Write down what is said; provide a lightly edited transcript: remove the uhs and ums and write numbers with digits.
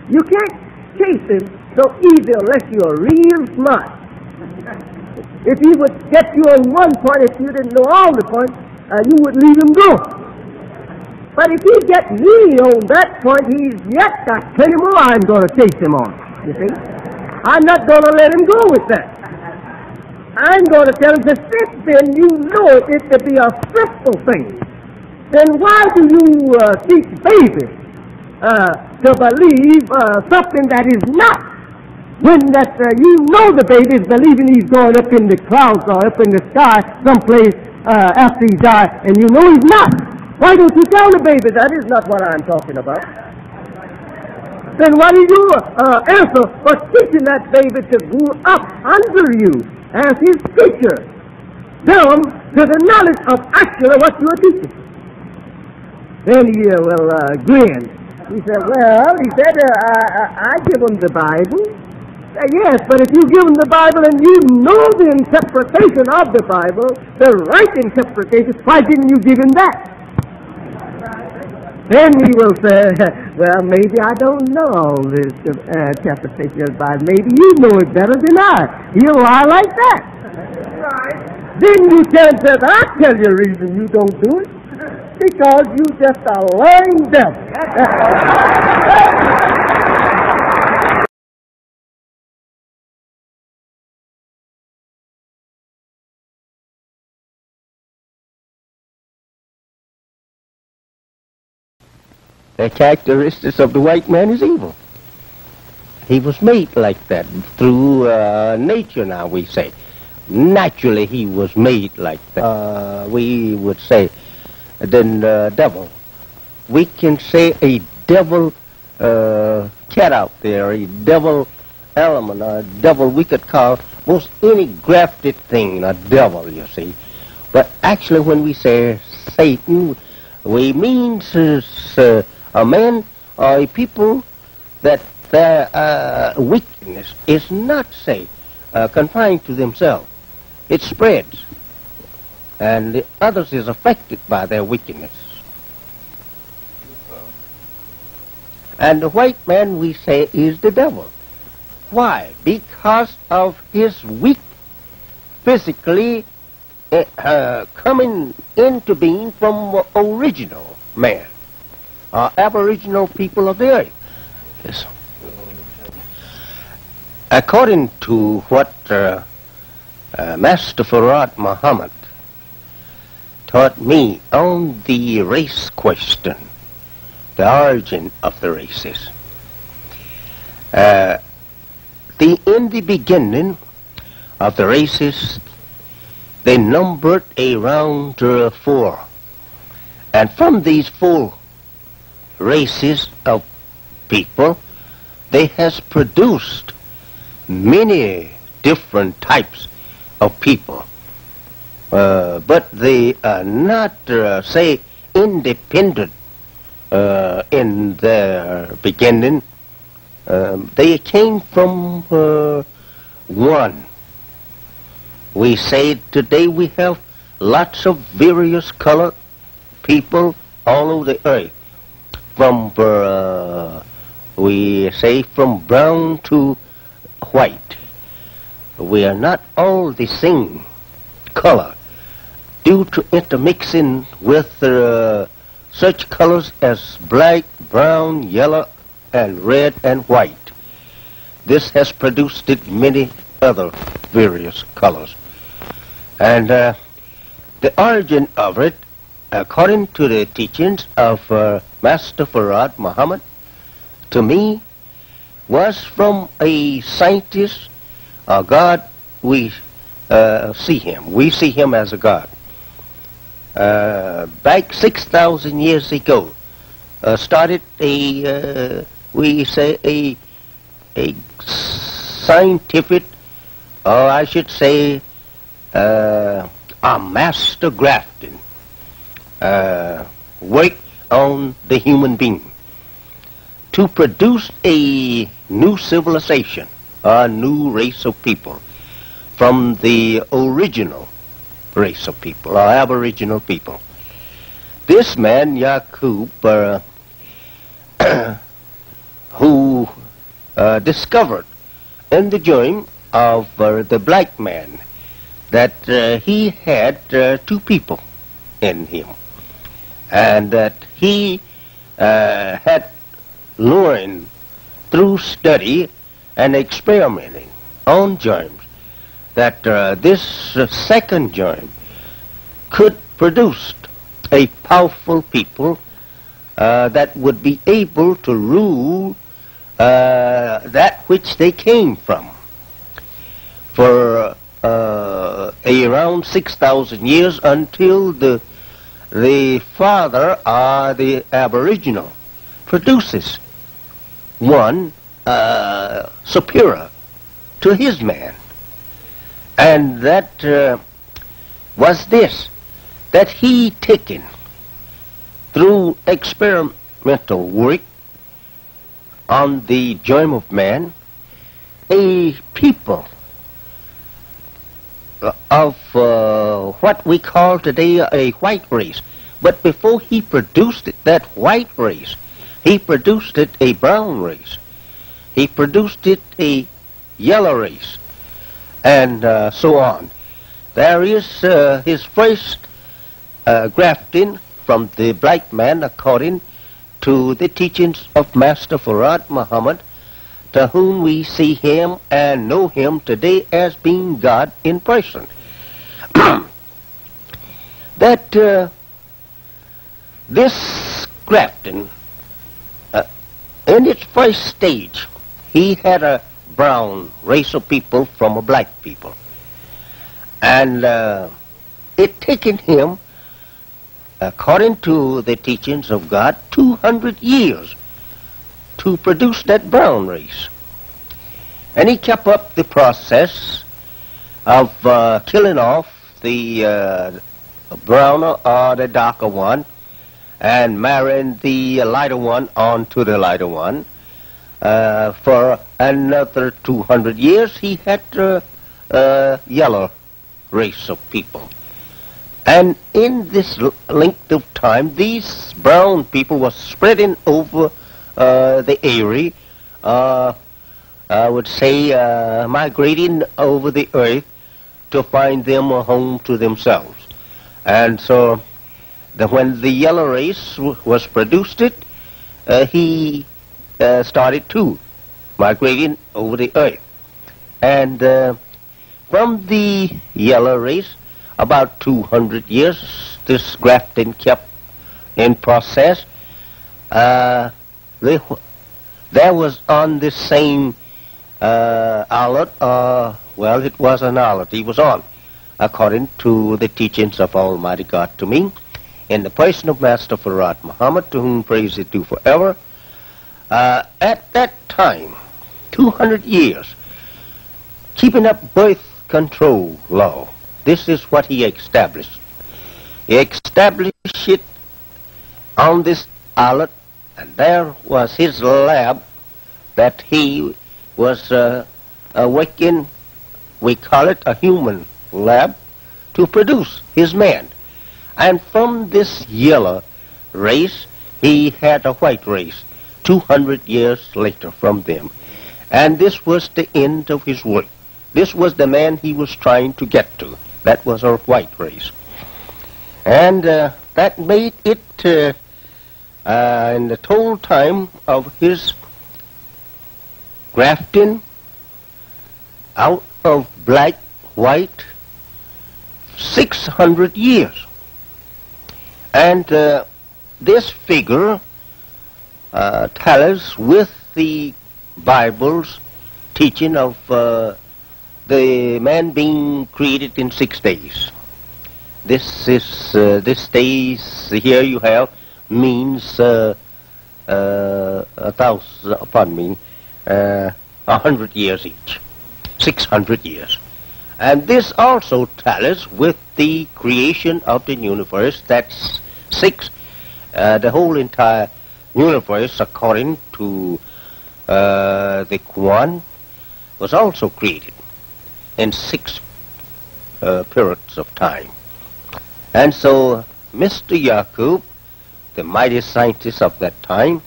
You can't chase him so easy unless you're real smart. If he would get you on one point, if you didn't know all the points, you would leave him go. But if he gets me on that point, he's yet got plenty more I'm going to chase him on, you see. I'm not going to let him go with that. I'm going to tell him to sit, then you know it to be a simple thing. Then why do you teach babies to believe something that is not, when that you know the baby is believing he's going up in the clouds or up in the sky someplace after he dies, and you know he's not? Why don't you tell the baby that is not what I'm talking about? Then why do you answer for teaching that baby to grow up under you as his teacher? Tell him to the knowledge of actually what you are teaching. Then he grinned. He said, I give him the Bible. Yes, but if you give him the Bible and you know the interpretation of the Bible, the right interpretation, why didn't you give him that? Then he will say, well, maybe I don't know all this interpretation of the Bible. Maybe you know it better than I. He'll lie like that. Then you tell him, I'll tell you the reason you don't do it. Because you just a lying devil. The characteristics of the white man is evil. He was made like that through nature, now we say. Naturally, he was made like that. We would say, then devil. We can say a devil cat out there, a devil element, a devil we could call most any grafted thing a devil, you see. But actually, when we say Satan, we mean a man or a people that their wickedness is not, say, confined to themselves. It spreads, and the others is affected by their wickedness. And the white man, we say, is the devil. Why? Because of his weak, physically coming into being from original man. Aboriginal people of the earth. Yes. According to what Master Farad Muhammad taught me on the race question, the origin of the races, in the beginning of the races, they numbered around 4. And from these 4 races of people, they has produced many different types of people. But they are not, say, independent in their beginning. They came from one. We say today we have lots of various colored people all over the earth. From, we say, from brown to white. We are not all the same color due to intermixing with such colors as black, brown, yellow, and red and white. This has produced many other various colors. And the origin of it, according to the teachings of Master Farad Muhammad, to me, was from a scientist, a God. We see him. We see him as a God. Back 6,000 years ago, started we say a scientific, or I should say, a master grafting work on the human being to produce a new civilization, a new race of people from the original race of people, or aboriginal people. This man, Yaqub, who discovered in the germ of the black man that he had two people in him, and that he had learned through study and experimenting on germs that this second germ could produce a powerful people that would be able to rule that which they came from. For around 6,000 years until the father, the aboriginal, produces one superior to his man. And that was this, that he taken through experimental work on the germ of man, a people of what we call today a white race. But before he produced it, that white race, he produced it a brown race. He produced it a yellow race, and so on. There is his first grafting from the black man according to the teachings of Master Fard Muhammad, to whom we see him and know him today as being God in person. That this grafting, in its first stage, he had a brown race of people from a black people. And it taken him, according to the teachings of God, 200 years to produce that brown race. And he kept up the process of killing off the browner or the darker one and marrying the lighter one onto the lighter one. For another 200 years he had a yellow race of people. And in this length of time, these brown people were spreading over the area, I would say migrating over the earth to find them a home to themselves. And so when the yellow race was produced, he started too migrating over the earth. And from the yellow race, about 200 years, this grafting kept in process. There was on this same islet, well, it was an islet he was on, according to the teachings of Almighty God to me, in the person of Master Fard Muhammad, to whom praise is due forever. At that time, 200 years, keeping up birth control law, this is what he established. He established it on this islet, and there was his lab that he was working, we call it a human lab, to produce his man. And from this yellow race, he had a white race 200 years later from them. And this was the end of his work. This was the man he was trying to get to. That was our white race. And that made it, in the total time of his grafting out of black, white, 600 years. And this figure tallies with the Bible's teaching of the man being created in 6 days. This is this days here you have means 100 years each, 600 years. And this also tallies with the creation of the universe. That's 6. The whole entire universe, according to the Quran, was also created in 6 periods of time. And so Mr. Yaqub, the mighty scientist of that time,